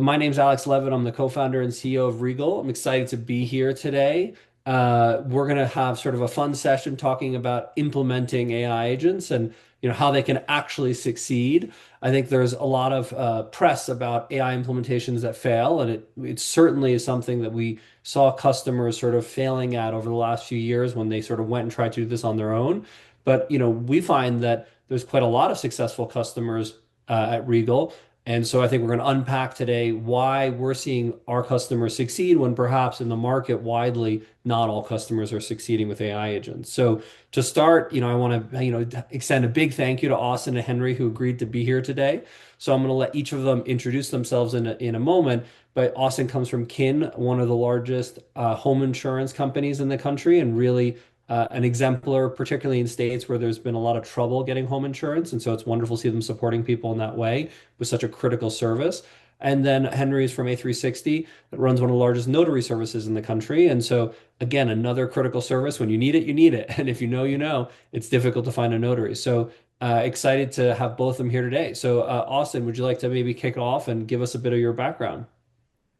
my name's Alex Levitt. I'm the co-founder and CEO of Regal. I'm excited to be here today. We're going to have sort of a fun session talking about implementing AI agents and how they can actually succeed. I think there's a lot of press about AI implementations that fail, and it certainly is something that we saw customers sort of failing at over the last few years when they sort of went and tried to do this on their own. But we find that there's quite a lot of successful customers at Regal. And so I think we're going to unpack today why we're seeing our customers succeed when perhaps in the market widely, not all customers are succeeding with AI agents. So to start, I want to, extend a big thank you to Austin and Henry who agreed to be here today. So I'm going to let each of them introduce themselves in a moment. But Austin comes from Kin, one of the largest home insurance companies in the country, and really an exemplar, particularly in states where there's been a lot of trouble getting home insurance. And so it's wonderful to see them supporting people in that way with such a critical service. And then Henry is from A360 that runs one of the largest notary services in the country. And so again, another critical service. When you need it, you need it. And if you know, it's difficult to find a notary. So excited to have both of them here today. So Austin, would you like to maybe kick off and give us a bit of your background?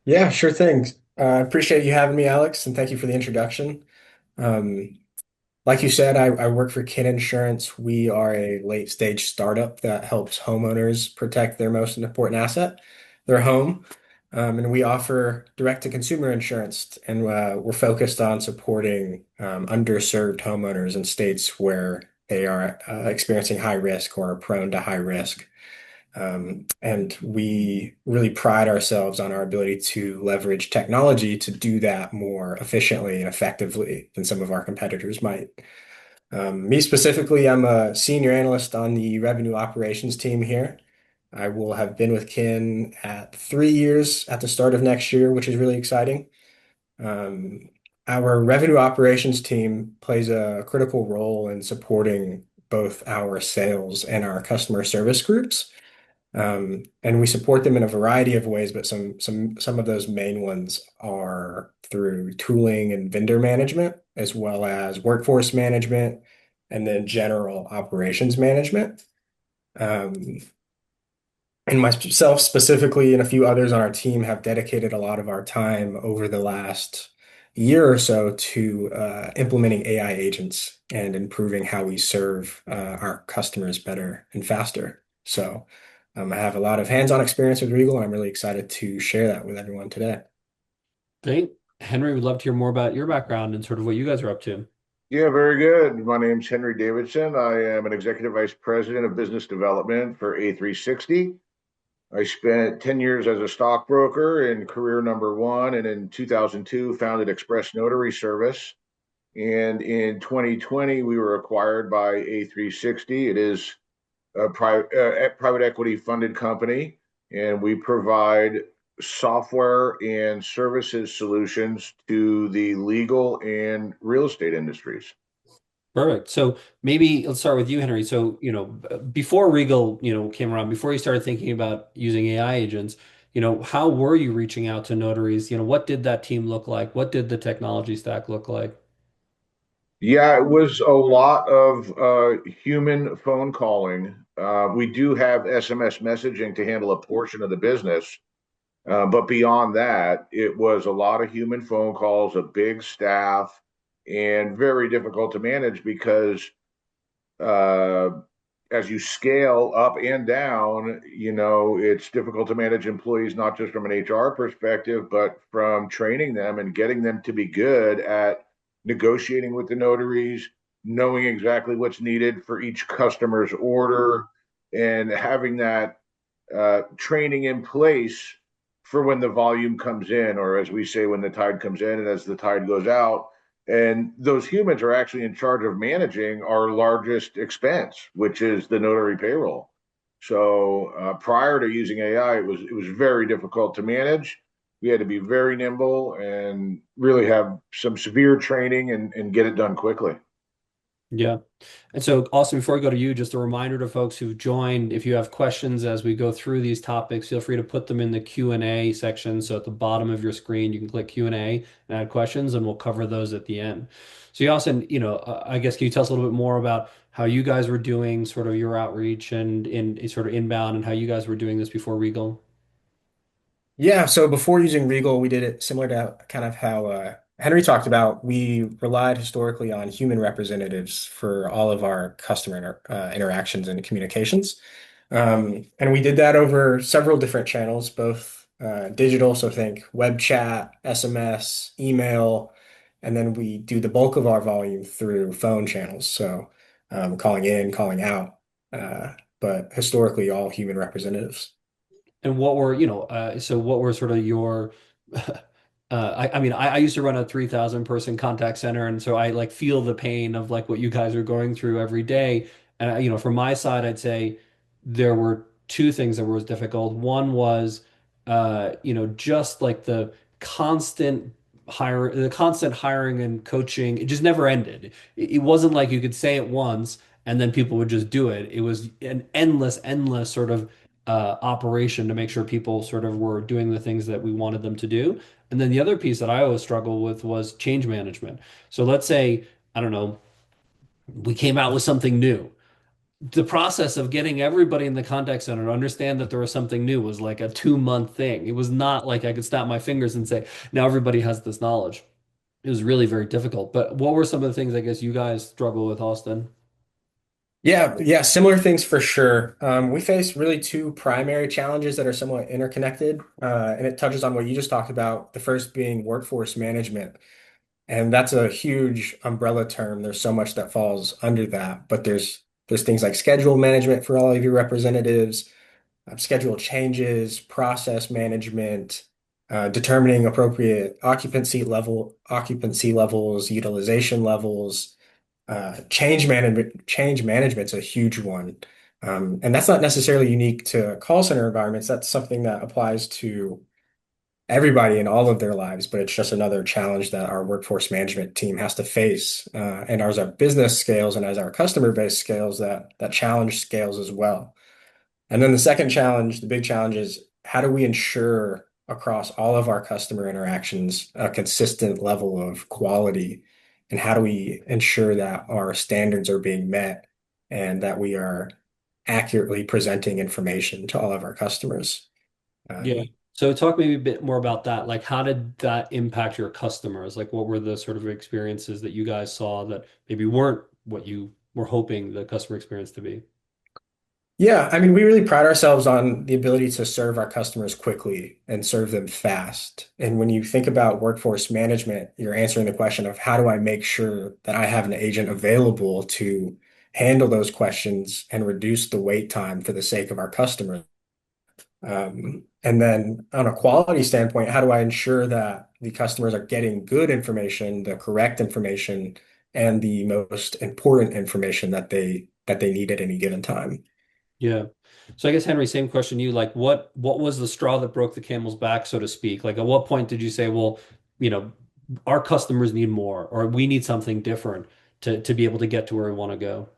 Yeah, sure thing. I appreciate you having me, Alex, and thank you for the introduction. Um, like you said, I work for Kin Insurance. We are a late stage startup that helps homeowners protect their most important asset, their home. And we offer direct to consumer insurance, and we're focused on supporting underserved homeowners in states where they are experiencing high risk or are prone to high risk. And we really pride ourselves on our ability to leverage technology to do that more efficiently and effectively than some of our competitors might. Me specifically, I'm a senior analyst on the revenue operations team here. I will have been with Kin at 3 years at the start of next year, which is really exciting. Um, our revenue operations team plays a critical role in supporting both our sales and our customer service groups. And we support them in a variety of ways, but some of those main ones are through tooling and vendor management, as well as workforce management, and then general operations management. Um, and myself specifically, and a few others on our team have dedicated a lot of our time over the last year or so to implementing AI agents and improving how we serve our customers better and faster. So I have a lot of hands-on experience with Regal, and I'm really excited to share that with everyone today. Great. Henry, we'd love to hear more about your background and sort of what you guys are up to. Yeah, very good. My name's Henry Davidson. I am an executive vice president of business development for A360. I spent 10 years as a stockbroker in career number one, and in 2002 founded Express Notary Service. And in 2020, we were acquired by A360. It is a private equity funded company, and we provide software and services solutions to the legal and real estate industries. Perfect. So maybe let's start with you, Henry. So, before Regal, came around, before you started thinking about using AI agents, how were you reaching out to notaries? What did that team look like? What did the technology stack look like? Yeah, it was a lot of human phone calling. We do have SMS messaging to handle a portion of the business, but beyond that, it was a lot of human phone calls, a big staff, and very difficult to manage because uh, as you scale up and down, it's difficult to manage employees, not just from an HR perspective, but from training them and getting them to be good at negotiating with the notaries, knowing exactly what's needed for each customer's order, and having that training in place for when the volume comes in, or as we say, when the tide comes in and as the tide goes out. And those humans are actually in charge of managing our largest expense, which is the notary payroll. So prior to using AI, it was very difficult to manage. We had to be very nimble and really have some severe training and get it done quickly. Yeah. And so, Austin, before we go to you, just a reminder to folks who've joined, if you have questions as we go through these topics, feel free to put them in the Q&A section. So at the bottom of your screen, you can click Q&A and add questions, and we'll cover those at the end. So, Austin, I guess can you tell us a little bit more about how you guys were doing sort of your outreach and in sort of inbound and how you guys were doing this before Regal? Yeah, so before using Regal, we did it similar to kind of how Henry talked about. We relied historically on human representatives for all of our customer interactions and communications. And we did that over several different channels, both digital, so think web chat, SMS, email, and then we do the bulk of our volume through phone channels, so calling in, calling out, but historically all human representatives. And what were, so what were sort of your, I mean, I used to run a 3,000 person contact center. And so I like feel the pain of like what you guys are going through every day. And, from my side, I'd say there were two things that were difficult. One was, just like constant the constant hiring and coaching. It just never ended. It wasn't like you could say it once and then people would just do it. It was an endless sort of operation to make sure people sort of were doing the things that we wanted them to do. And then the other piece that I always struggle with was change management. So let's say, I don't know, we came out with something new. The process of getting everybody in the contact center to understand that there was something new was like a 2 month thing. It was not like I could snap my fingers and say, now everybody has this knowledge. It was really very difficult. But what were some of the things I guess you guys struggle with, Austin? Yeah, similar things for sure. We face really two primary challenges that are somewhat interconnected, and it touches on what you just talked about. The first being workforce management, and that's a huge umbrella term. There's so much that falls under that, but there's things like schedule management for all of your representatives, schedule changes, process management, determining appropriate occupancy levels, utilization levels. Change management's a huge one. And that's not necessarily unique to call center environments. That's something that applies to everybody in all of their lives, but it's just another challenge that our workforce management team has to face. And as our business scales and as our customer base scales, that challenge scales as well. And then the second challenge, the big challenge is how do we ensure across all of our customer interactions a consistent level of quality? And how do we ensure that our standards are being met and that we are accurately presenting information to all of our customers? Yeah. Um, So talk maybe a bit more about that. Like, how did that impact your customers? Like, what were the sort of experiences that you guys saw that maybe weren't what you were hoping the customer experience to be? yeah, I mean, we really pride ourselves on the ability to serve our customers quickly and serve them fast. And when you think about workforce management, you're answering the question of how do I make sure that I have an agent available to handle those questions and reduce the wait time for the sake of our customers. And then on a quality standpoint, how do I ensure that the customers are getting good information, the correct information, and the most important information that they need at any given time? Yeah. So I guess Henry, same question to you. Like, what was the straw that broke the camel's back, so to speak? Like, at what point did you say, well, you know, our customers need more, or we need something different to be able to get to where we want to go?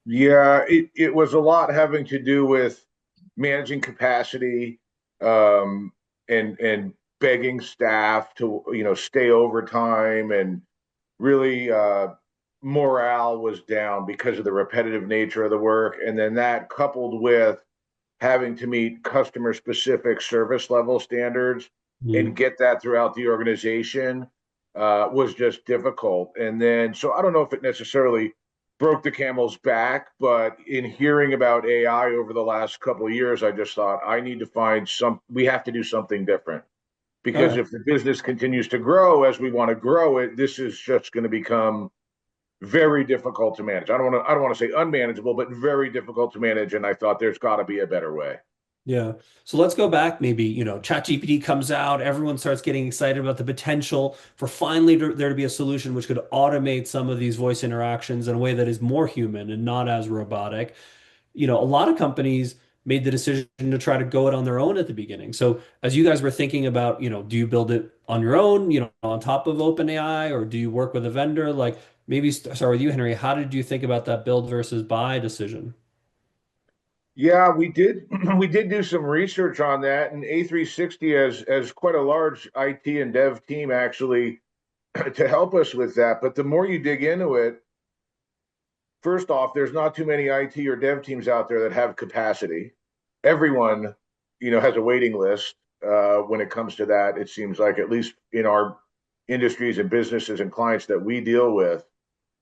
Yeah, it was a lot having to do with managing capacity, um, and begging staff to stay overtime, and really morale was down because of the repetitive nature of the work, and then that coupled with having to meet customer specific service level standards and Mm. get that throughout the organization was just difficult. And then, so I don't know if it necessarily broke the camel's back, but in hearing about AI over the last couple of years, I just thought I need to find we have to do something different. Because Okay. if the business continues to grow as we want to grow it, this is just going to become very difficult to manage. I don't want to say unmanageable, but very difficult to manage. And I thought there's got to be a better way. Yeah. So let's go back. Maybe, ChatGPT comes out, everyone starts getting excited about the potential for finally there to be a solution which could automate some of these voice interactions in a way that is more human and not as robotic. A lot of companies made the decision to try to go it on their own at the beginning. So as you guys were thinking about, do you build it on your own, on top of OpenAI, or do you work with a vendor? Like maybe start with you, Henry. How did you think about that build versus buy decision? Yeah, we did. We did do some research on that, and A360 has quite a large IT and dev team actually to help us with that. But the more you dig into it, first off, there's not too many IT or dev teams out there that have capacity. Everyone, has a waiting list. when it comes to that. It seems like, at least in our industries and businesses and clients that we deal with.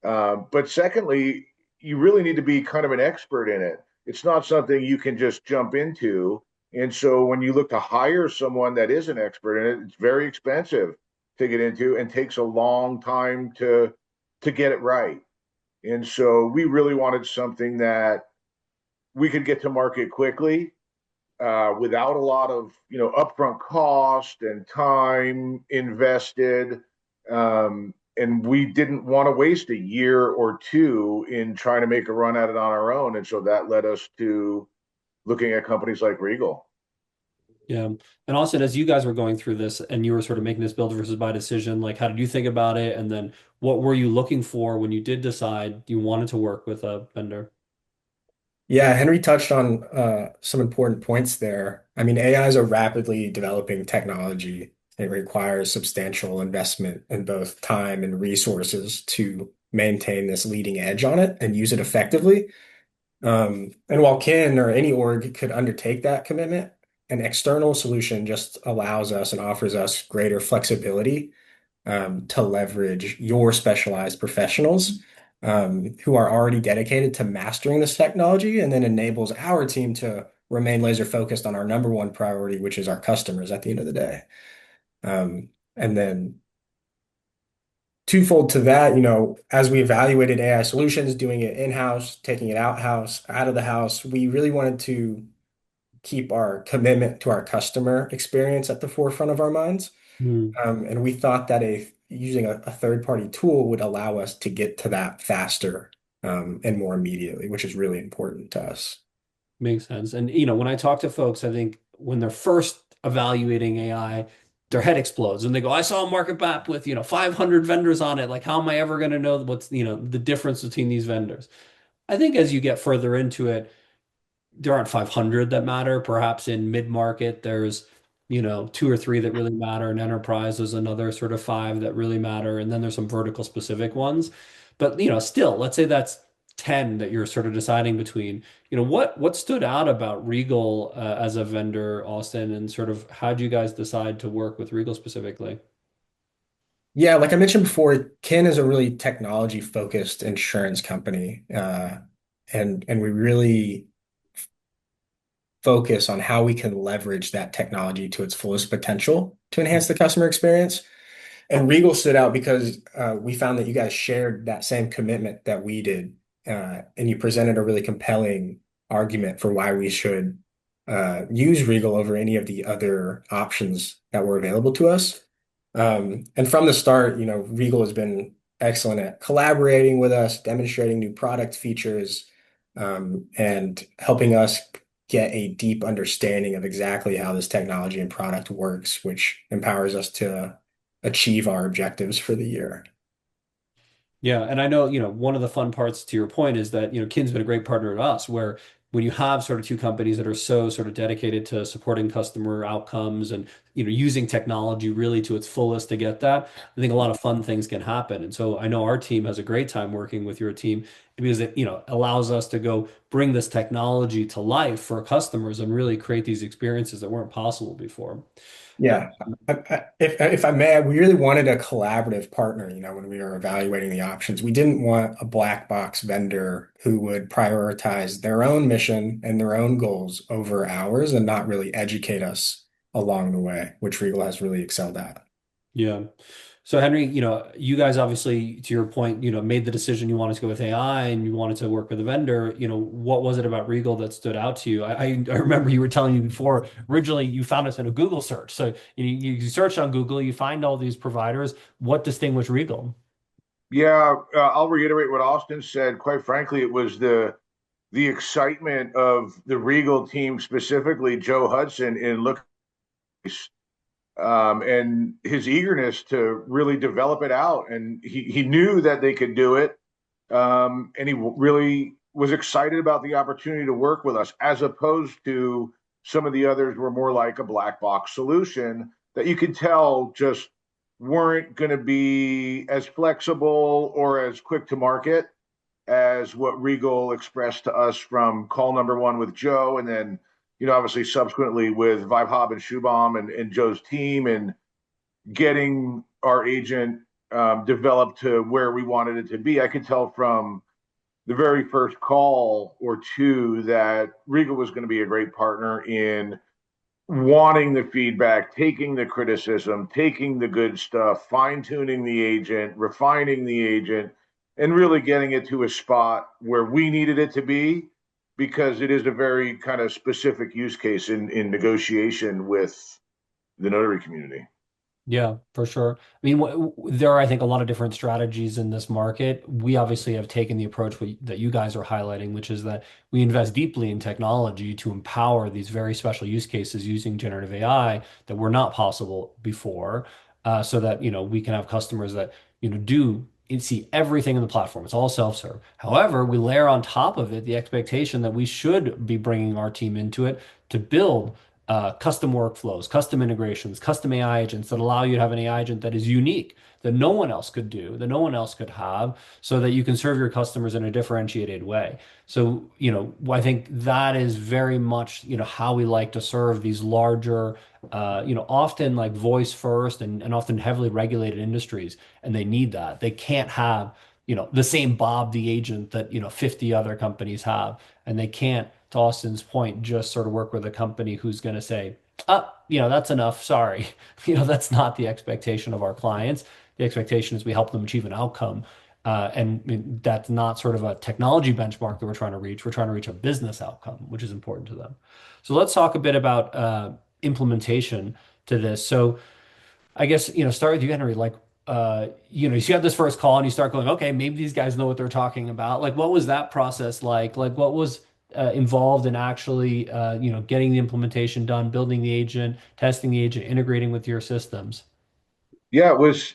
But secondly, you really need to be kind of an expert in it. It's not something you can just jump into. And so when you look to hire someone that is an expert in it, it's very expensive to get into and takes a long time to get it right. And so we really wanted something that we could get to market quickly, without a lot of upfront cost and time invested. And we didn't want to waste a year or two in trying to make a run at it on our own. And so that led us to looking at companies like Regal. Yeah. And Austin, as you guys were going through this and you were sort of making this build versus buy decision, like how did you think about it? And then what were you looking for when you did decide you wanted to work with a vendor? Yeah, Henry touched on some important points there. I mean, AI is a rapidly developing technology. It requires substantial investment in both time and resources to maintain this leading edge on it and use it effectively. And while Kin or any org could undertake that commitment, an external solution just allows us and offers us greater flexibility to leverage your specialized professionals who are already dedicated to mastering this technology, and then enables our team to remain laser focused on our number one priority, which is our customers at the end of the day. And then twofold to that, as we evaluated AI solutions, doing it in-house, taking it out of the house, we really wanted to keep our commitment to our customer experience at the forefront of our minds. Hmm. And we thought that using a third-party tool would allow us to get to that faster and more immediately, which is really important to us. Makes sense. And when I talk to folks, I think when they're first evaluating AI, their head explodes and they go, I saw a market map with, 500 vendors on it. Like, how am I ever going to know what's, the difference between these vendors? I think as you get further into it, there aren't 500 that matter. Perhaps in mid-market, there's, two or three that really matter. In enterprise, there's another sort of five that really matter. And then there's some vertical specific ones. But, still, let's say that's 10 that you're sort of deciding between. What stood out about Regal as a vendor, Austin, and sort of how did you guys decide to work with Regal specifically? Yeah, like I mentioned before, Kin is a really technology-focused insurance company, and we really focus on how we can leverage that technology to its fullest potential to enhance the customer experience. And Regal stood out because we found that you guys shared that same commitment that we did, and you presented a really compelling argument for why we should use Regal over any of the other options that were available to us. And from the start, Regal has been excellent at collaborating with us, demonstrating new product features, and helping us get a deep understanding of exactly how this technology and product works, which empowers us to achieve our objectives for the year. Yeah, and I know, one of the fun parts to your point is that, Kin's been a great partner to us, where when you have sort of two companies that are so sort of dedicated to supporting customer outcomes and, using technology really to its fullest to get that, I think a lot of fun things can happen. And so I know our team has a great time working with your team because it, allows us to go bring this technology to life for customers and really create these experiences that weren't possible before. Uh, Yeah. If I may, we really wanted a collaborative partner, when we were evaluating the options. We didn't want a black box vendor who would prioritize their own mission and their own goals over ours and not really educate us along the way, which Regal has really excelled at. Yeah. So Henry, you guys obviously, to your point, made the decision you wanted to go with AI and you wanted to work with a vendor. What was it about Regal that stood out to you? I remember you were telling me before, originally you found us in a Google search. So you search on Google, you find all these providers. What distinguished Regal? Yeah, I'll reiterate what Austin said. Quite frankly, it was the excitement of the Regal team, specifically Joe Hudson, in looking, and his eagerness to really develop it out. And he knew that they could do it. And he really was excited about the opportunity to work with us, as opposed to some of the others were more like a black box solution that you could tell just weren't going to be as flexible or as quick to market as what Regal expressed to us from call number one with Joe, and then obviously subsequently with Vibhav and Shubham and Joe's team and getting our agent developed to where we wanted it to be, I could tell from the very first call or two that Regal was going to be a great partner in wanting the feedback, taking the criticism, taking the good stuff, fine tuning the agent, refining the agent, and really getting it to a spot where we needed it to be because it is a very kind of specific use case in negotiation with the notary community. Yeah, for sure. I mean, there are, I think, a lot of different strategies in this market. We obviously have taken the approach that you guys are highlighting, which is that we invest deeply in technology to empower these very special use cases using generative AI that were not possible before, so that, we can have customers that, do see everything in the platform. It's all self-serve. However, we layer on top of it the expectation that we should be bringing our team into it to build custom workflows, custom integrations, custom AI agents that allow you to have an AI agent that is unique, that no one else could do, that no one else could have, so that you can serve your customers in a differentiated way. So, I think that is very much, how we like to serve these larger, often like voice first and often heavily regulated industries. And they need that. They can't have, the same Bob the agent that, 50 other companies have. And they can't, to Austin's point, just sort of work with a company who's going to say, that's enough. Sorry. That's not the expectation of our clients. The expectation is we help them achieve an outcome. And that's not sort of a technology benchmark that we're trying to reach. We're trying to reach a business outcome, which is important to them. So let's talk a bit about implementation to this. So I guess, start with you, Henry. Like, you have this first call and you start going, okay, maybe these guys know what they're talking about. Like, what was that process like? Like, what was involved in actually, getting the implementation done, building the agent, testing the agent, integrating with your systems? Yeah, it was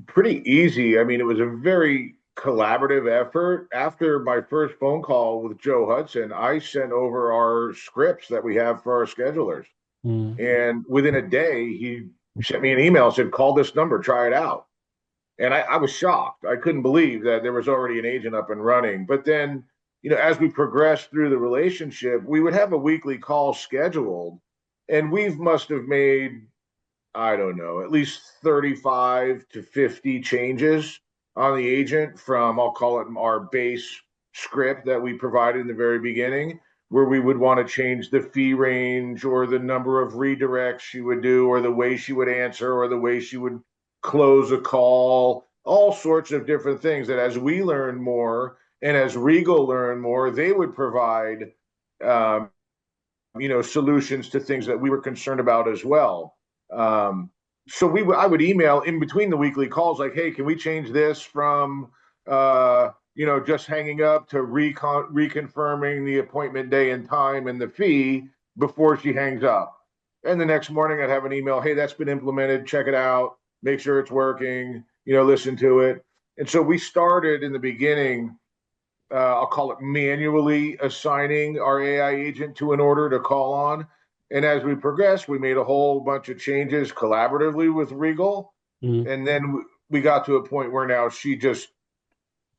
pretty easy. I mean, it was a very collaborative effort. After my first phone call with Joe Hudson, I sent over our scripts that we have for our schedulers. Mm, And within a day, he sent me an email, said, call this number, try it out. And I was shocked. I couldn't believe that there was already an agent up and running. But then, as we progressed through the relationship, we would have a weekly call scheduled. And we've must have made, I don't know, at least 35 to 50 changes on the agent from, I'll call it our base script that we provided in the very beginning, where we would want to change the fee range or the number of redirects she would do, or the way she would answer, or the way she would close a call, all sorts of different things that as we learn more and as Regal learn more, they would provide um, solutions to things that we were concerned about as well. Um, so I would email in between the weekly calls like, hey, can we change this from just hanging up to reconfirming the appointment day and time and the fee before she hangs up. And the next morning I'd have an email, hey, that's been implemented, check it out, make sure it's working, listen to it. And so we started in the beginning, I'll call it manually assigning our AI agent to an order to call on. And as we progressed, we made a whole bunch of changes collaboratively with Regal. mm, And then we got to a point where now she just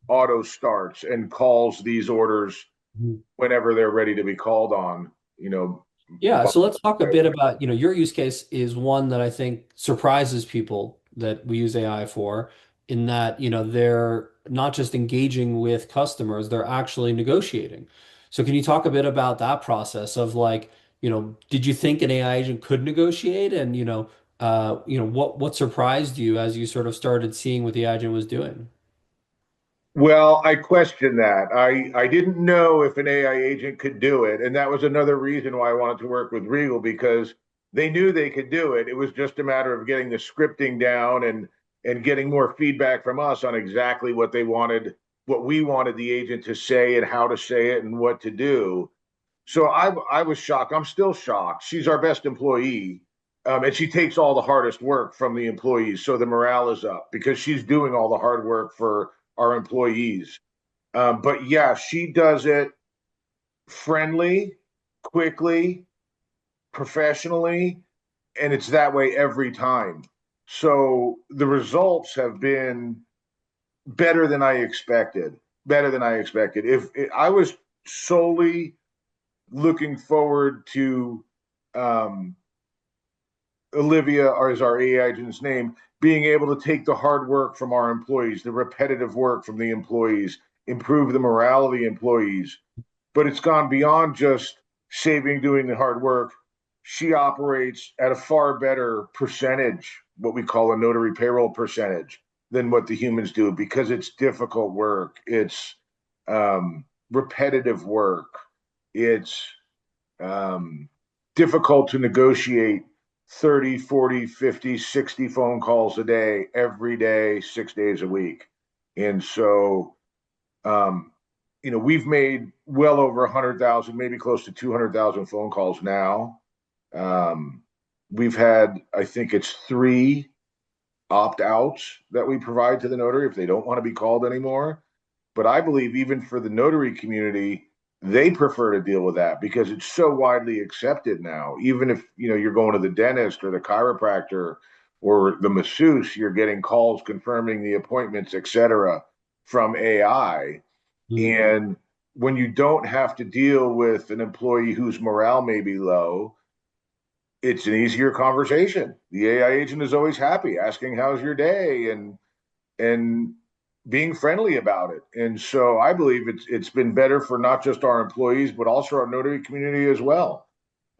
auto starts and calls these orders mm. whenever they're ready to be called on, you know. Yeah, By, so let's talk a bit about, your use case is one that I think surprises people that we use AI for, in that, they're not just engaging with customers, they're actually negotiating. So can you talk a bit about that process of like, did you think an AI agent could negotiate? And, what surprised you as you sort of started seeing what the agent was doing? Well, I question that. I didn't know if an AI agent could do it, and that was another reason why I wanted to work with Regal because they knew they could do it. It was just a matter of getting the scripting down and getting more feedback from us on exactly what they wanted, what we wanted the agent to say and how to say it and what to do. So I was shocked. I'm still shocked. She's our best employee, and she takes all the hardest work from the employees. So the morale is up because she's doing all the hard work for our employees. But yeah, she does it friendly, quickly, professionally, and it's that way every time. So the results have been better than I expected. Better than I expected. If I was solely looking forward to um, Olivia, or is our AI agent's name, being able to take the hard work from our employees, the repetitive work from the employees, improve the morale of the employees. But it's gone beyond just saving doing the hard work. She operates at a far better percentage, what we call a notary payroll percentage, than what the humans do because it's difficult work. It's repetitive work. It's um, difficult to negotiate 30, 40, 50, 60 phone calls a day, every day, 6 days a week. And so, um, we've made well over 100,000, maybe close to 200,000 phone calls now. Um, we've had, I think it's three opt outs that we provide to the notary if they don't want to be called anymore. But I believe even for the notary community, they prefer to deal with that because it's so widely accepted now. Even if you're going to the dentist or the chiropractor or the masseuse, you're getting calls confirming the appointments, etc., from AI. Mm. And when you don't have to deal with an employee whose morale may be low, it's an easier conversation. The AI agent is always happy, asking how's your day and being friendly about it. And so I believe it's been better for not just our employees, but also our notary community as well.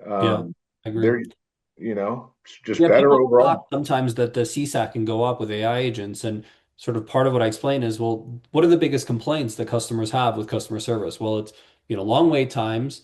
Yeah, Um, I agree. they're, it's just Yeah, better people talk overall. sometimes that the CSAT can go up with AI agents, and sort of part of what I explain is, well, what are the biggest complaints that customers have with customer service? Well, it's, long wait times,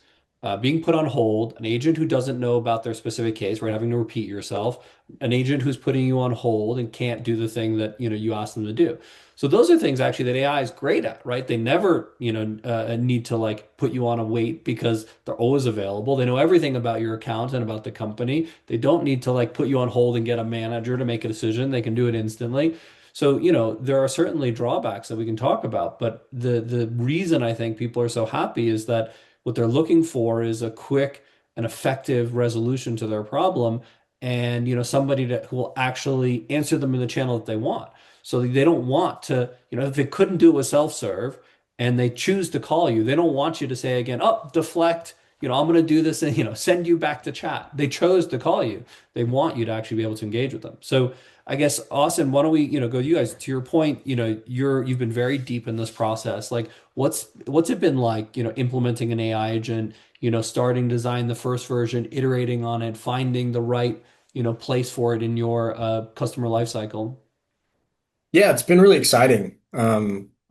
being put on hold, an agent who doesn't know about their specific case, right, having to repeat yourself, an agent who's putting you on hold and can't do the thing that, you ask them to do. So those are things actually that AI is great at, right? They never, need to like put you on a wait because they're always available. They know everything about your account and about the company. They don't need to like put you on hold and get a manager to make a decision. They can do it instantly. So, there are certainly drawbacks that we can talk about, but the reason I think people are so happy is that what they're looking for is a quick and effective resolution to their problem, and somebody who will actually answer them in the channel that they want. So they don't want to, if they couldn't do it with self-serve and they choose to call you, they don't want you to say again, oh, deflect, I'm going to do this and, send you back to chat. They chose to call you. They want you to actually be able to engage with them. So I guess, Austin, why don't we, go you guys to your point, you've been very deep in this process. Like what's it been like, implementing an AI agent, starting design the first version, iterating on it, finding the right, place for it in your customer lifecycle? Yeah, it's been really exciting.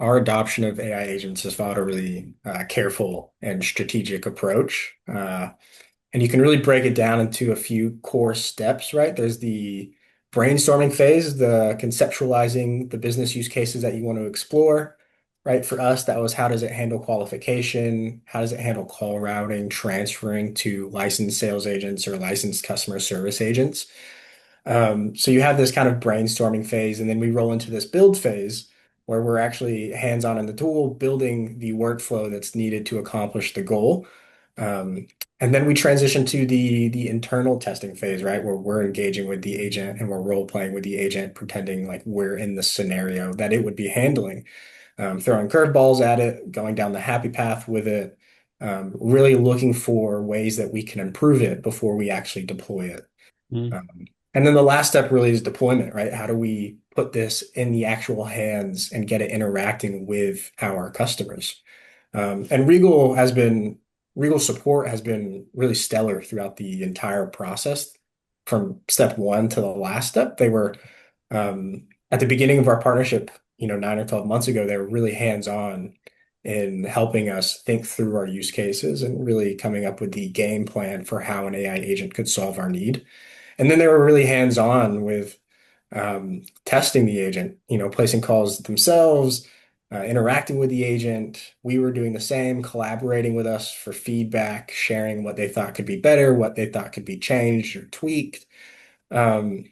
Our adoption of AI agents has followed a really careful and strategic approach. And you can really break it down into a few core steps, right? There's the brainstorming phase, the conceptualizing the business use cases that you want to explore, right? For us, that was how does it handle qualification? How does it handle call routing, transferring to licensed sales agents or licensed customer service agents? So you have this kind of brainstorming phase, and then we roll into this build phase where we're actually hands-on in the tool, building the workflow that's needed to accomplish the goal. Um, and then we transition to the internal testing phase, right, where we're engaging with the agent and we're role playing with the agent, pretending like we're in the scenario that it would be handling, throwing curveballs at it, going down the happy path with it, really looking for ways that we can improve it before we actually deploy it. Mm, Um, and then the last step really is deployment, right? How do we put this in the actual hands and get it interacting with our customers? And Regal support has been really stellar throughout the entire process from step one to the last step. They were at the beginning of our partnership, 9 or 12 months ago, they were really hands-on in helping us think through our use cases and really coming up with the game plan for how an AI agent could solve our need. And then they were really hands-on with testing the agent, placing calls themselves, interacting with the agent. We were doing the same, collaborating with us for feedback, sharing what they thought could be better, what they thought could be changed or tweaked. Um,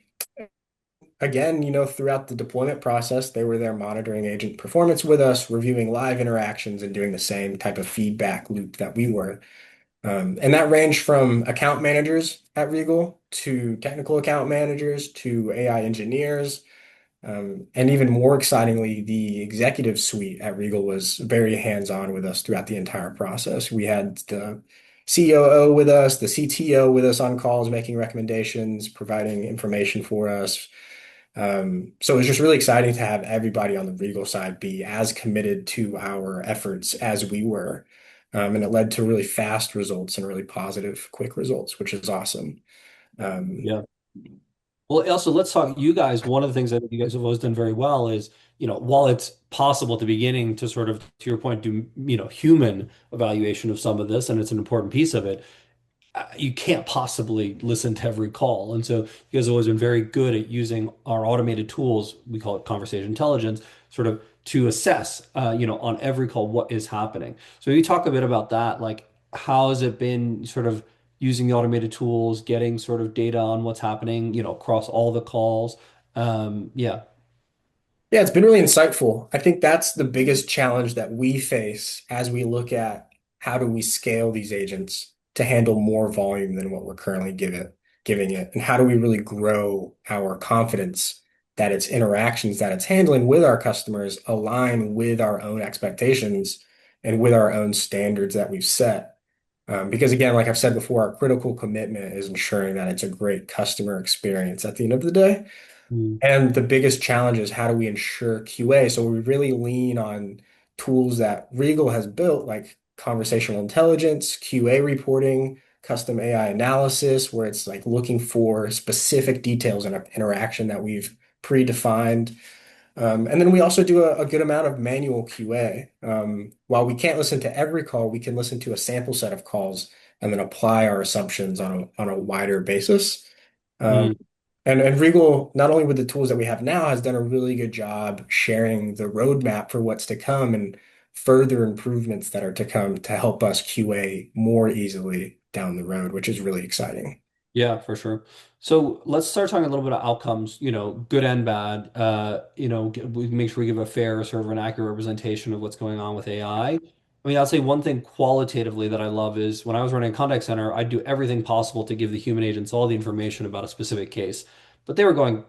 Again, throughout the deployment process, they were there monitoring agent performance with us, reviewing live interactions, and doing the same type of feedback loop that we were. And that ranged from account managers at Regal to technical account managers to AI engineers. And even more excitingly, the executive suite at Regal was very hands-on with us throughout the entire process. We had the COO with us, the CTO with us on calls, making recommendations, providing information for us. So it's just really exciting to have everybody on the Regal side be as committed to our efforts as we were. And it led to really fast results and really positive, quick results, which is awesome. Um, Yeah. Well, also let's talk. You guys, one of the things that you guys have always done very well is, while it's possible at the beginning to sort of, to your point, do, human evaluation of some of this, and it's an important piece of it, you can't possibly listen to every call. And so you guys have always been very good at using our automated tools, we call it conversation intelligence, sort of to assess, on every call what is happening. So you talk a bit about that, like how has it been sort of using the automated tools, getting sort of data on what's happening, across all the calls. Yeah. Yeah, it's been really insightful. I think that's the biggest challenge that we face as we look at how do we scale these agents to handle more volume than what we're currently giving it, and how do we really grow our confidence that its interactions that it's handling with our customers align with our own expectations and with our own standards that we've set. Because again, like I've said before, our critical commitment is ensuring that it's a great customer experience at the end of the day. Mm. And the biggest challenge is how do we ensure QA? So we really lean on tools that Regal has built, like conversational intelligence, QA reporting, custom AI analysis, where it's like looking for specific details in an interaction that we've predefined. And then we also do a good amount of manual QA. While we can't listen to every call, we can listen to a sample set of calls and then apply our assumptions on a wider basis. Um, Mm. and Regal, not only with the tools that we have now, has done a really good job sharing the roadmap for what's to come and further improvements that are to come to help us QA more easily down the road, which is really exciting. Yeah, for sure. So let's start talking a little bit of outcomes, good and bad. We make sure we give a fair, sort of an accurate representation of what's going on with AI. I mean, I'll say one thing qualitatively that I love is when I was running a contact center, I'd do everything possible to give the human agents all the information about a specific case. But they were going,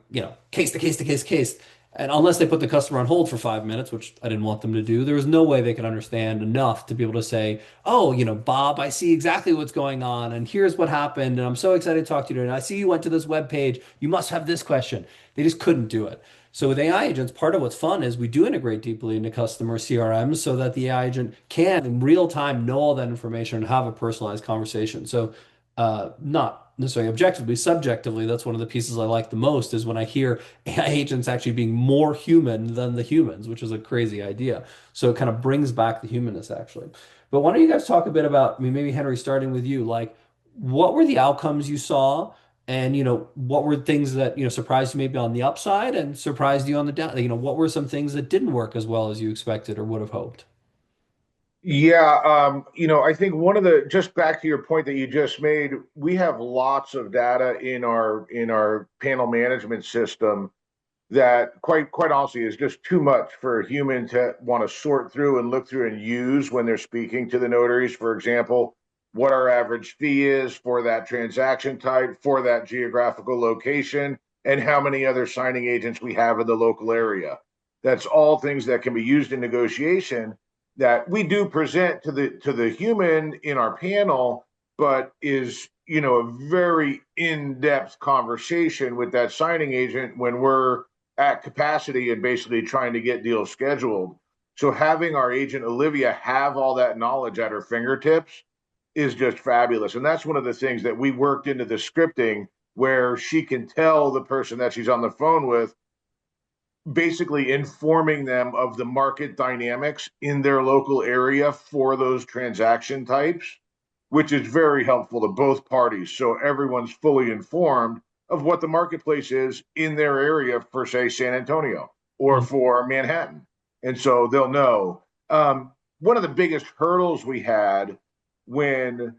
case to case to case case. And unless they put the customer on hold for 5 minutes, which I didn't want them to do, there was no way they could understand enough to be able to say, oh, Bob, I see exactly what's going on, and here's what happened, and I'm so excited to talk to you today. And I see you went to this web page. You must have this question. They just couldn't do it. So with AI agents, part of what's fun is we do integrate deeply into customer CRMs so that the AI agent can in real time know all that information and have a personalized conversation. So not necessarily objectively, subjectively, that's one of the pieces I like the most is when I hear AI agents actually being more human than the humans, which is a crazy idea. So it kind of brings back the humanness actually. But why don't you guys talk a bit about, I mean, maybe Henry, starting with you, like what were the outcomes you saw? And, what were things that, surprised you maybe on the upside and surprised you on the down? What were some things that didn't work as well as you expected or would have hoped? Yeah, I think one of the just back to your point that you just made, we have lots of data in our panel management system that quite honestly is just too much for a human to want to sort through and look through and use when they're speaking to the notaries. For example, what our average fee is for that transaction type, for that geographical location, and how many other signing agents we have in the local area. That's all things that can be used in negotiation that we do present to the human in our panel, but is a very in-depth conversation with that signing agent when we're at capacity and basically trying to get deals scheduled. So having our agent Olivia have all that knowledge at her fingertips is just fabulous. And that's one of the things that we worked into the scripting where she can tell the person that she's on the phone with, basically informing them of the market dynamics in their local area for those transaction types, which is very helpful to both parties. So everyone's fully informed of what the marketplace is in their area for, say, San Antonio or Mm. for Manhattan. And so they'll know. One of the biggest hurdles we had when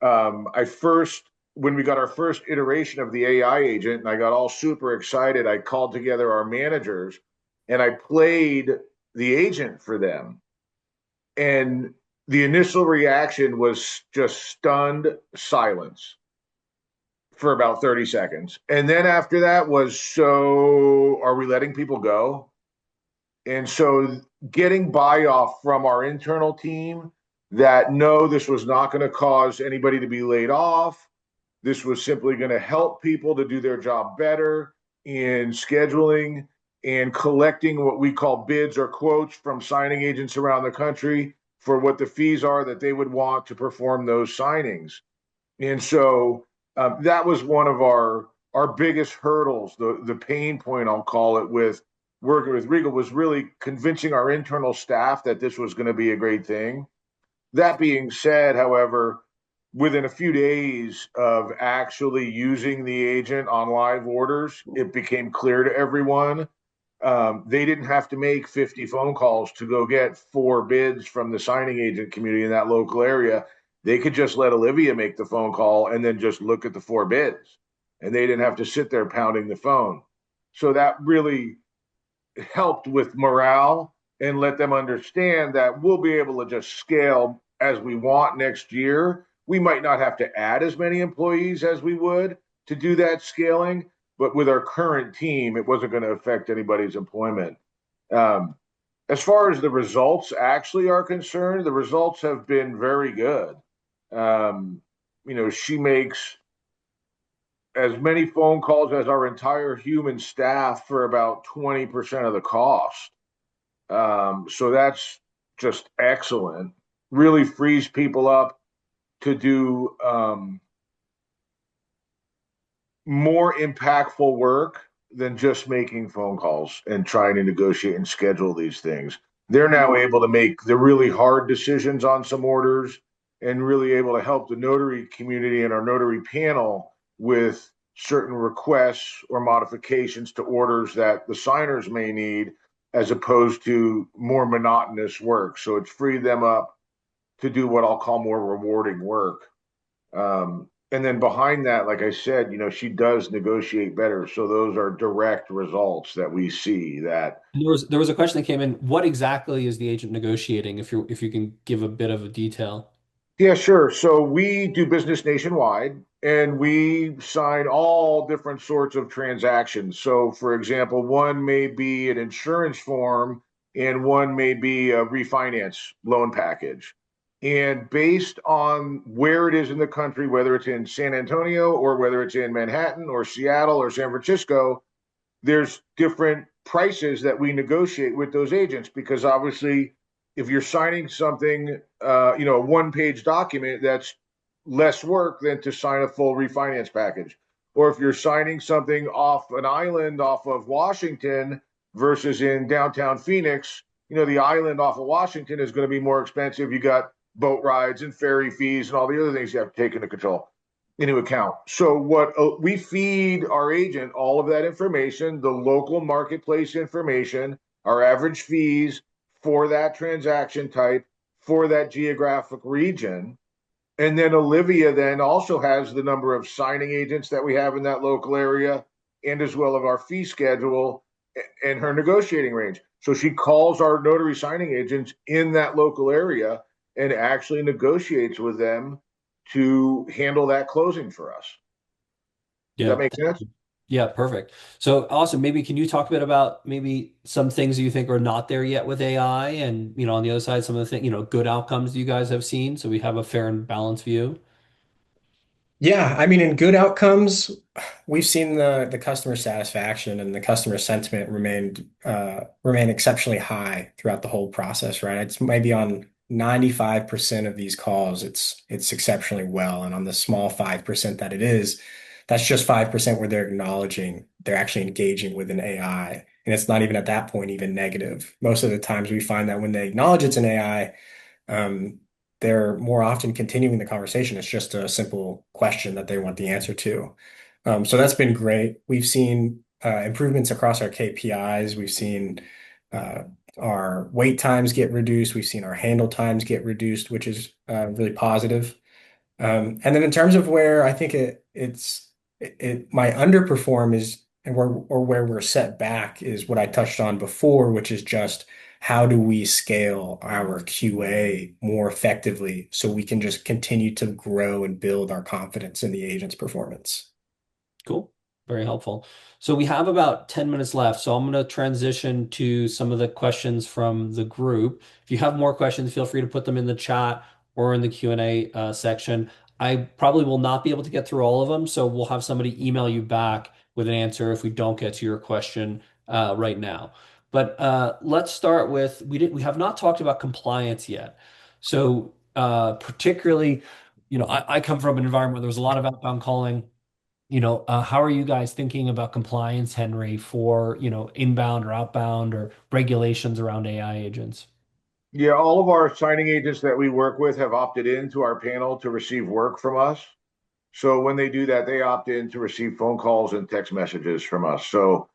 I first when we got our first iteration of the AI agent, and I got all super excited, I called together our managers and I played the agent for them. And the initial reaction was just stunned silence for about 30 seconds. And then after that was, so are we letting people go? And so getting buy off from our internal team that no, this was not going to cause anybody to be laid off. This was simply going to help people to do their job better in scheduling and collecting what we call bids or quotes from signing agents around the country for what the fees are that they would want to perform those signings. And so that was one of our biggest hurdles, the pain point, I'll call it, with working with Regal, was really convincing our internal staff that this was going to be a great thing. That being said, however, within a few days of actually using the agent on live orders, it became clear to everyone they didn't have to make 50 phone calls to go get 4 bids from the signing agent community in that local area. They could just let Olivia make the phone call and then just look at the 4 bids. And they didn't have to sit there pounding the phone. So that really helped with morale and let them understand that we'll be able to just scale as we want next year. We might not have to add as many employees as we would to do that scaling, but with our current team, it wasn't going to affect anybody's employment. Um, as far as the results actually are concerned, the results have been very good. Um, she makes as many phone calls as our entire human staff for about 20% of the cost. So that's just excellent. Really frees people up to do more impactful work than just making phone calls and trying to negotiate and schedule these things. They're now able to make the really hard decisions on some orders and really able to help the notary community and our notary panel with certain requests or modifications to orders that the signers may need, as opposed to more monotonous work. So it's freed them up to do what I'll call more rewarding work. And then behind that, like I said, she does negotiate better. So those are direct results that we see that. There was a question that came in. What exactly is the agent negotiating? If you can give a bit of a detail. Yeah, sure. So we do business nationwide and we sign all different sorts of transactions. So, for example, one may be an insurance form and one may be a refinance loan package. And based on where it is in the country, whether it's in San Antonio or whether it's in Manhattan or Seattle or San Francisco, there's different prices that we negotiate with those agents, because obviously if you're signing something a one-page document, that's less work than to sign a full refinance package. Or if you're signing something off an island off of Washington versus in downtown Phoenix, the island off of Washington is going to be more expensive. You got boat rides and ferry fees and all the other things you have to take into account. So what we feed our agent all of that information, the local marketplace information, our average fees for that transaction type, for that geographic region. And then Olivia then also has the number of signing agents that we have in that local area, and as well as our fee schedule and her negotiating range. So she calls our notary signing agents in that local area and actually negotiates with them to handle that closing for us. Does that Yeah. make sense? Yeah, perfect. So awesome. Maybe can you talk a bit about maybe some things that you think are not there yet with AI, and on the other side, some of the things, good outcomes you guys have seen, so we have a fair and balanced view. Yeah, I mean, in good outcomes, we've seen the customer satisfaction and the customer sentiment remain exceptionally high throughout the whole process, right? It's maybe on 95% of these calls, it's exceptionally well. And on the small 5% that it is, that's just 5% where they're acknowledging they're actually engaging with an AI. And it's not even at that point even negative. Most of the times we find that when they acknowledge it's an AI, um, they're more often continuing the conversation. It's just a simple question that they want the answer to. So that's been great. We've seen improvements across our KPIs. We've seen uh, our wait times get reduced. We've seen our handle times get reduced, which is really positive. And then in terms of where I think it might underperform is, and where we're set back is what I touched on before, which is just how do we scale our QA more effectively so we can just continue to grow and build our confidence in the agent's performance. Cool. Very helpful. So we have about 10 minutes left. So I'm going to transition to some of the questions from the group. If you have more questions, feel free to put them in the chat, or in the Q&A section. I probably will not be able to get through all of them, so we'll have somebody email you back with an answer if we don't get to your question right now. But let's start with we have not talked about compliance yet. So particularly, I come from an environment where there was a lot of outbound calling. How are you guys thinking about compliance, Henry, for, inbound or outbound or regulations around AI agents? Yeah, all of our signing agents that we work with have opted into our panel to receive work from us. So when they do that, they opt in to receive phone calls and text messages from us. So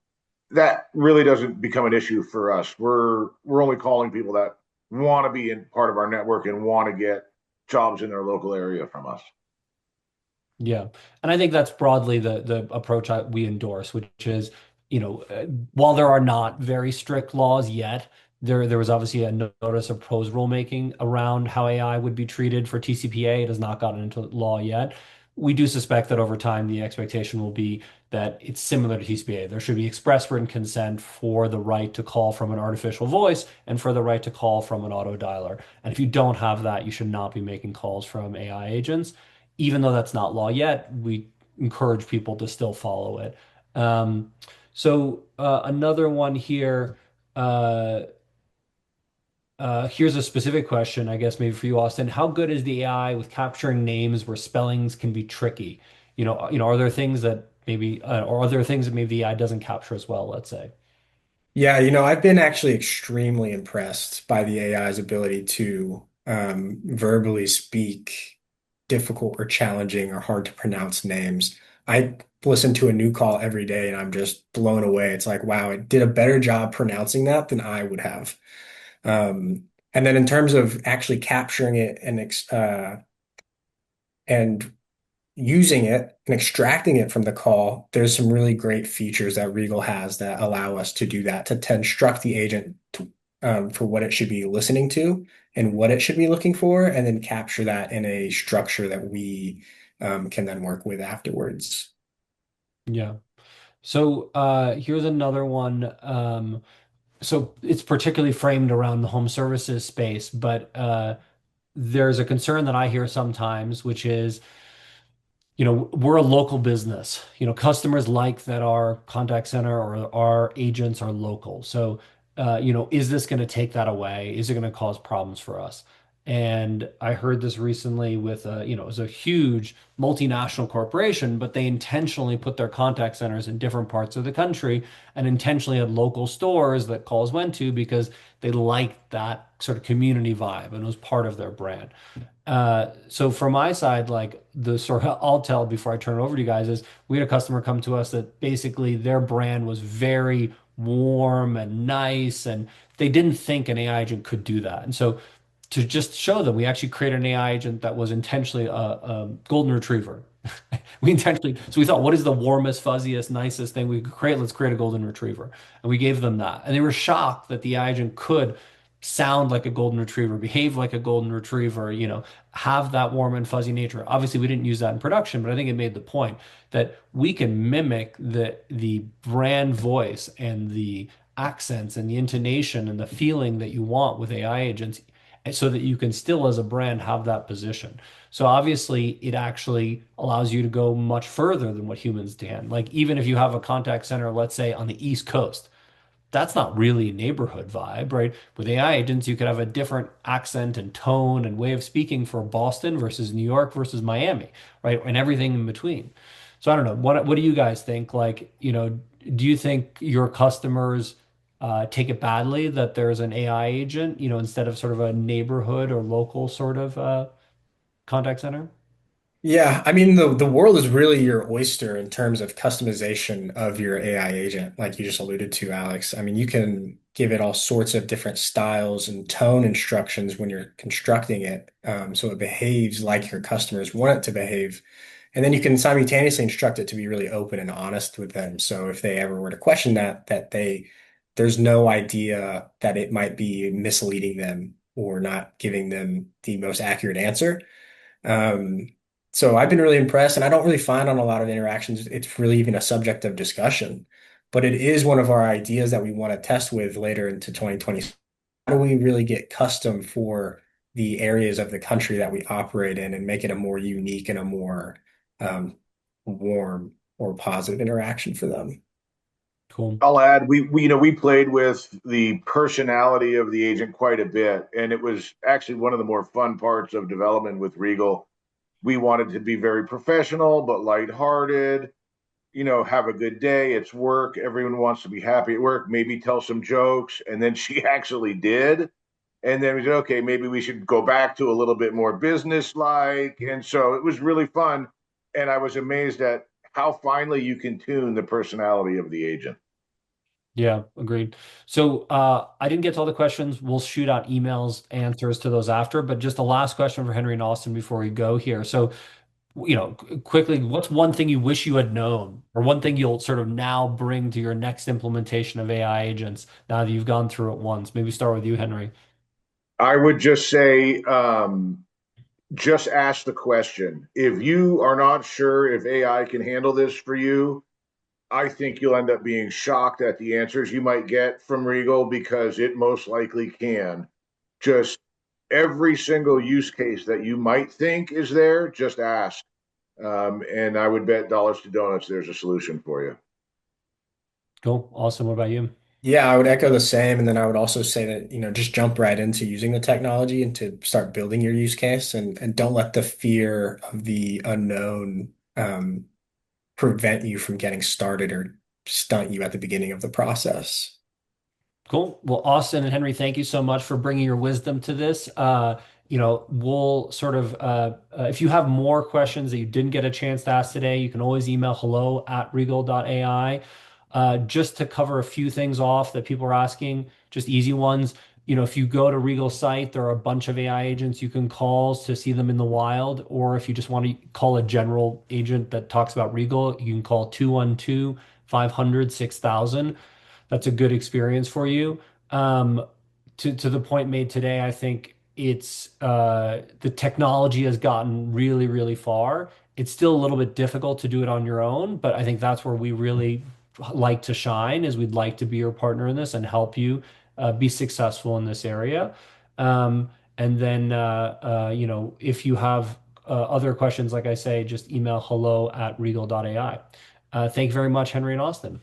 that really doesn't become an issue for us. We're only calling people that want to be in part of our network and want to get jobs in their local area from us. Yeah. And I think that's broadly the approach we endorse, which is, while there are not very strict laws yet, there was obviously a notice of proposed rulemaking around how AI would be treated for TCPA. It has not gotten into law yet. We do suspect that over time the expectation will be that it's similar to TCPA. There should be express written consent for the right to call from an artificial voice and for the right to call from an auto dialer. And if you don't have that, you should not be making calls from AI agents. Even though that's not law yet, we encourage people to still follow it. Another one here. Uh, Here's a specific question, I guess maybe for you, Austin. How good is the AI with capturing names where spellings can be tricky? Are there things that or are there things that maybe the AI doesn't capture as well, let's say? Yeah, I've been actually extremely impressed by the AI's ability to verbally speak difficult or challenging or hard to pronounce names. I listen to a new call every day and I'm just blown away. It's like, wow, it did a better job pronouncing that than I would have. And then in terms of actually capturing it and using it and extracting it from the call, there's some really great features that Regal has that allow us to do that, to instruct the agent for what it should be listening to and what it should be looking for, and then capture that in a structure that we can then work with afterwards. Yeah. So here's another one. So it's particularly framed around the home services space, but there's a concern that I hear sometimes, which is, we're a local business. Customers like that our contact center or our agents are local. So, is this going to take that away? Is it going to cause problems for us? And I heard this recently with it was a huge multinational corporation, but they intentionally put their contact centers in different parts of the country and intentionally had local stores that calls went to because they liked that sort of community vibe and it was part of their brand. So from my side, like the sort of I'll tell before I turn it over to you guys is we had a customer come to us that basically their brand was very warm and nice, and they didn't think an AI agent could do that. And so to just show them, we actually created an AI agent that was intentionally a golden retriever. So we thought, what is the warmest, fuzziest, nicest thing we could create? Let's create a golden retriever. And we gave them that. And they were shocked that the AI agent could sound like a golden retriever, behave like a golden retriever, have that warm and fuzzy nature. Obviously, we didn't use that in production, but I think it made the point that we can mimic the brand voice and the accents and the intonation and the feeling that you want with AI agents so that you can still as a brand have that position. So obviously it actually allows you to go much further than what humans can. Like even if you have a contact center, let's say on the East Coast, that's not really neighborhood vibe, right? With AI agents, you could have a different accent and tone and way of speaking for Boston versus New York versus Miami, right? And everything in between. So I don't know. What do you guys think? Like, do you think your customers take it badly that there's an AI agent, instead of sort of a neighborhood or local sort of contact center? Yeah, I mean the world is really your oyster in terms of customization of your AI agent, like you just alluded to, Alex. I mean, you can give it all sorts of different styles and tone instructions when you're constructing it, so it behaves like your customers want it to behave. And then you can simultaneously instruct it to be really open and honest with them. So if they ever were to question there's no idea that it might be misleading them or not giving them the most accurate answer. Um, so I've been really impressed, and I don't really find on a lot of interactions it's really even a subject of discussion. But it is one of our ideas that we want to test with later into 2020. How do we really get custom for the areas of the country that we operate in and make it a more unique and a more um, warm or positive interaction for them. Cool. I'll add we played with the personality of the agent quite a bit, and it was actually one of the more fun parts of development with Regal. We wanted to be very professional but lighthearted. Have a good day. It's work. Everyone wants to be happy at work. Maybe tell some jokes, and then she actually did. And then we said, okay, maybe we should go back to a little bit more business-like. And so it was really fun, and I was amazed at how finely you can tune the personality of the agent. Yeah, agreed. So I didn't get to all the questions. We'll shoot out emails, answers to those after, but just the last question for Henry and Austin before we go here. So, quickly, what's one thing you wish you had known, or one thing you'll sort of now bring to your next implementation of AI agents now that you've gone through it once? Maybe start with you, Henry. I would just say, just ask the question. If you are not sure if AI can handle this for you, I think you'll end up being shocked at the answers you might get from Regal because it most likely can. Just every single use case that you might think is there, just ask. And I would bet dollars to donuts there's a solution for you. Cool. Awesome. What about you? Yeah, I would echo the same. And then I would also say that, just jump right into using the technology and to start building your use case and don't let the fear of the unknown prevent you from getting started or stunt you at the beginning of the process. Cool. Well, Austin and Henry, thank you so much for bringing your wisdom to this. We'll sort of, if you have more questions that you didn't get a chance to ask today, you can always email hello@regal.ai. Just to cover a few things off that people are asking, just easy ones. If you go to Regal's site, there are a bunch of AI agents you can call to see them in the wild. Or if you just want to call a general agent that talks about Regal, you can call 212-500-6000. That's a good experience for you. Um, to the point made today, I think it's the technology has gotten really, really far. It's still a little bit difficult to do it on your own, but I think that's where we really like to shine, is we'd like to be your partner in this and help you be successful in this area. And then if you have other questions, like I say, just email hello@regal.ai. Thank you very much, Henry and Austin.